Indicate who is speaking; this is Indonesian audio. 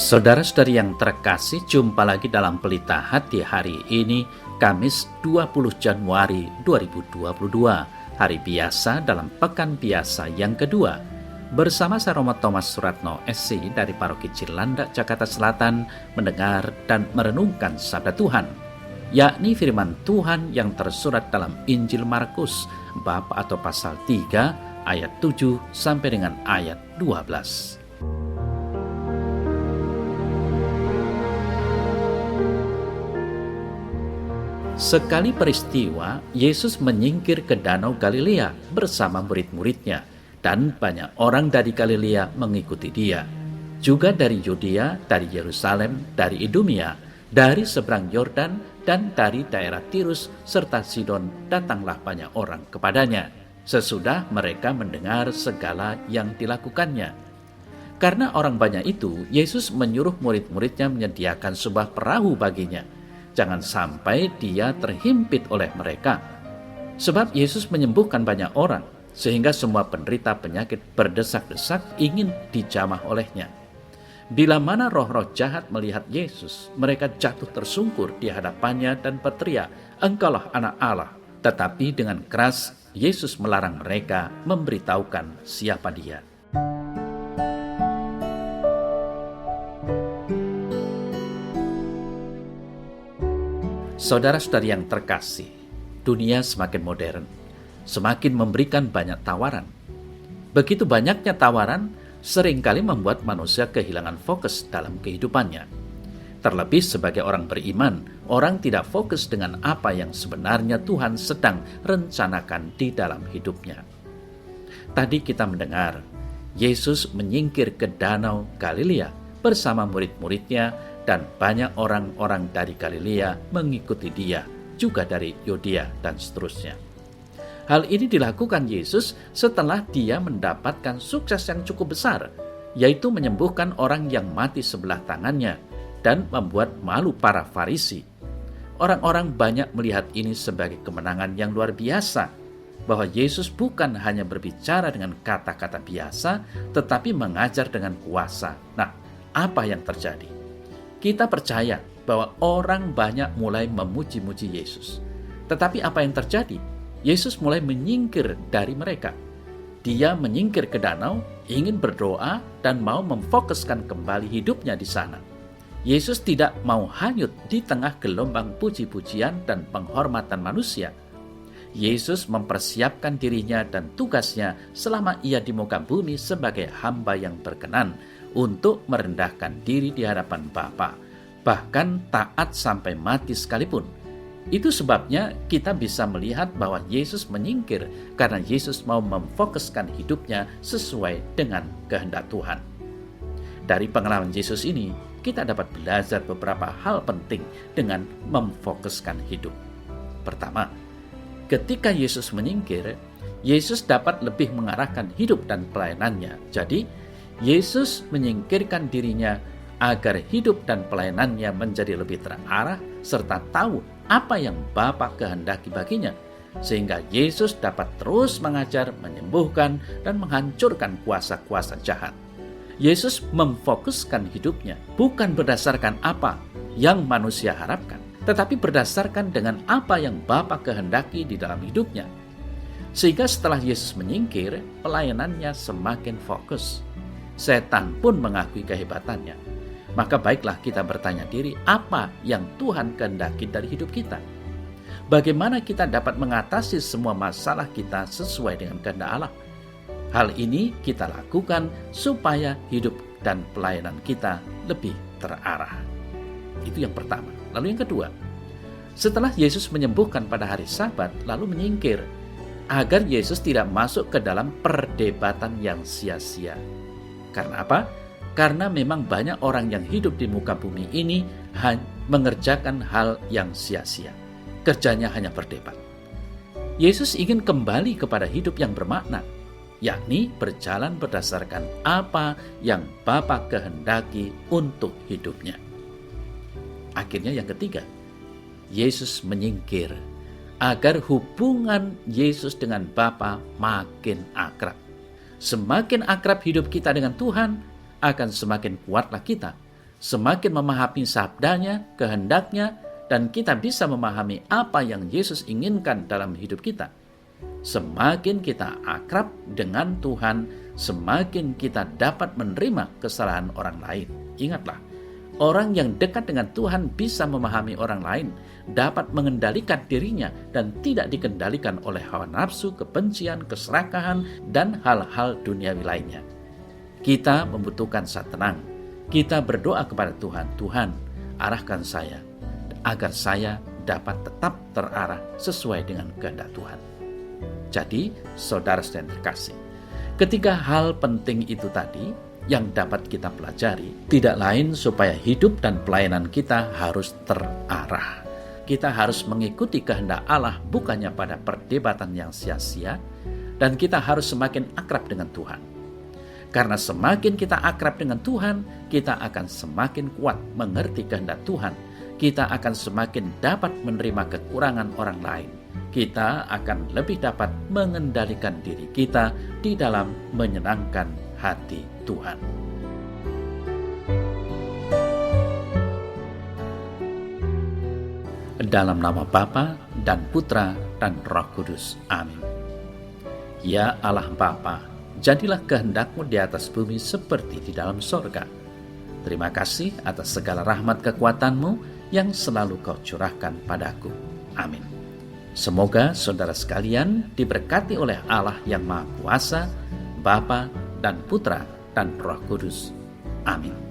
Speaker 1: Saudara-saudari yang terkasih, jumpa lagi dalam Pelita Hati hari ini, Kamis 20 Januari 2022, hari biasa dalam Pekan Biasa yang kedua. Bersama saya Romo Thomas Suratno SC dari Paroki Cilandak, Jakarta Selatan, mendengar dan merenungkan sabda Tuhan, yakni firman Tuhan yang tersurat dalam Injil Markus, bab atau pasal 3, ayat 7 sampai dengan ayat 12. Sekali peristiwa, Yesus menyingkir ke Danau Galilea bersama murid-muridnya, dan banyak orang dari Galilea mengikuti dia. Juga dari Yudea, dari Yerusalem, dari Idumea, dari seberang Yordan, dan dari daerah Tirus serta Sidon datanglah banyak orang kepadanya, sesudah mereka mendengar segala yang dilakukannya. Karena orang banyak itu, Yesus menyuruh murid-muridnya menyediakan sebuah perahu baginya. Jangan sampai dia terhimpit oleh mereka. Sebab Yesus menyembuhkan banyak orang, sehingga semua penderita penyakit berdesak-desak ingin dijamah olehnya. Bila mana roh-roh jahat melihat Yesus, mereka jatuh tersungkur di hadapannya dan berteriak, "Engkaulah Anak Allah." Tetapi dengan keras, Yesus melarang mereka memberitahukan siapa dia. Saudara-saudari yang terkasih, dunia semakin modern, semakin memberikan banyak tawaran. Begitu banyaknya tawaran, seringkali membuat manusia kehilangan fokus dalam kehidupannya. Terlebih sebagai orang beriman, orang tidak fokus dengan apa yang sebenarnya Tuhan sedang rencanakan di dalam hidupnya. Tadi kita mendengar, Yesus menyingkir ke Danau Galilea bersama murid-muridnya, dan banyak orang-orang dari Galilea mengikuti dia, juga dari Yudea dan seterusnya. Hal ini dilakukan Yesus setelah dia mendapatkan sukses yang cukup besar, yaitu menyembuhkan orang yang mati sebelah tangannya dan membuat malu para Farisi. Orang-orang banyak melihat ini sebagai kemenangan yang luar biasa, bahwa Yesus bukan hanya berbicara dengan kata-kata biasa, tetapi mengajar dengan kuasa. Nah, apa yang terjadi? Kita percaya bahwa orang banyak mulai memuji-muji Yesus. Tetapi apa yang terjadi? Yesus mulai menyingkir dari mereka. Dia menyingkir ke danau, ingin berdoa, dan mau memfokuskan kembali hidupnya di sana. Yesus tidak mau hanyut di tengah gelombang puji-pujian dan penghormatan manusia. Yesus mempersiapkan dirinya dan tugasnya selama ia di muka bumi sebagai hamba yang berkenan untuk merendahkan diri di hadapan Bapa, bahkan taat sampai mati sekalipun. Itu sebabnya kita bisa melihat bahwa Yesus menyingkir karena Yesus mau memfokuskan hidupnya sesuai dengan kehendak Tuhan. Dari pengalaman Yesus ini, kita dapat belajar beberapa hal penting dengan memfokuskan hidup. Pertama, ketika Yesus menyingkir, Yesus dapat lebih mengarahkan hidup dan pelayanannya. Jadi, Yesus menyingkirkan dirinya agar hidup dan pelayanannya menjadi lebih terarah serta tahu apa yang Bapa kehendaki baginya, sehingga Yesus dapat terus mengajar, menyembuhkan, dan menghancurkan kuasa-kuasa jahat. Yesus memfokuskan hidupnya bukan berdasarkan apa yang manusia harapkan, tetapi berdasarkan dengan apa yang Bapa kehendaki di dalam hidupnya. Sehingga setelah Yesus menyingkir, pelayanannya semakin fokus. Setan pun mengakui kehebatannya. Maka baiklah kita bertanya diri, apa yang Tuhan kehendaki dari hidup kita? Bagaimana kita dapat mengatasi semua masalah kita sesuai dengan kehendak Allah? Hal ini kita lakukan supaya hidup dan pelayanan kita lebih terarah. Itu yang pertama. Lalu yang kedua, setelah Yesus menyembuhkan pada hari Sabat, lalu menyingkir, agar Yesus tidak masuk ke dalam perdebatan yang sia-sia. Karena apa? Karena memang banyak orang yang hidup di muka bumi ini mengerjakan hal yang sia-sia. Kerjanya hanya berdebat. Yesus ingin kembali kepada hidup yang bermakna, yakni berjalan berdasarkan apa yang Bapa kehendaki untuk hidupnya. Akhirnya yang ketiga, Yesus menyingkir agar hubungan Yesus dengan Bapa makin akrab. Semakin akrab hidup kita dengan Tuhan, akan semakin kuatlah kita semakin memahami sabdanya, kehendaknya, dan kita bisa memahami apa yang Yesus inginkan dalam hidup kita. Semakin kita akrab dengan Tuhan, semakin kita dapat menerima kesalahan orang lain. Ingatlah, orang yang dekat dengan Tuhan bisa memahami orang lain, dapat mengendalikan dirinya, dan tidak dikendalikan oleh hawa nafsu, kebencian, keserakahan, dan hal-hal duniawi lainnya. Kita membutuhkan saat tenang. Kita berdoa kepada Tuhan, Tuhan, arahkan saya, agar saya dapat tetap terarah sesuai dengan kehendak Tuhan. Jadi, saudara-saudara yang terkasih, ketiga hal penting itu tadi yang dapat kita pelajari, tidak lain supaya hidup dan pelayanan kita harus terarah. Kita harus mengikuti kehendak Allah, bukannya pada perdebatan yang sia-sia, dan kita harus semakin akrab dengan Tuhan. Karena semakin kita akrab dengan Tuhan, kita akan semakin kuat mengerti kehendak Tuhan. Kita akan semakin dapat menerima kekurangan orang lain. Kita akan lebih dapat mengendalikan diri kita di dalam menyenangkan hati Tuhan. Dalam nama Bapa dan Putra dan Roh Kudus. Amin. Ya Allah Bapa, jadilah kehendak-Mu di atas bumi seperti di dalam sorga. Terima kasih atas segala rahmat kekuatan-Mu yang selalu Kau curahkan padaku. Amin. Semoga saudara sekalian diberkati oleh Allah yang Maha Kuasa, Bapa dan Putra dan Roh Kudus. Amin.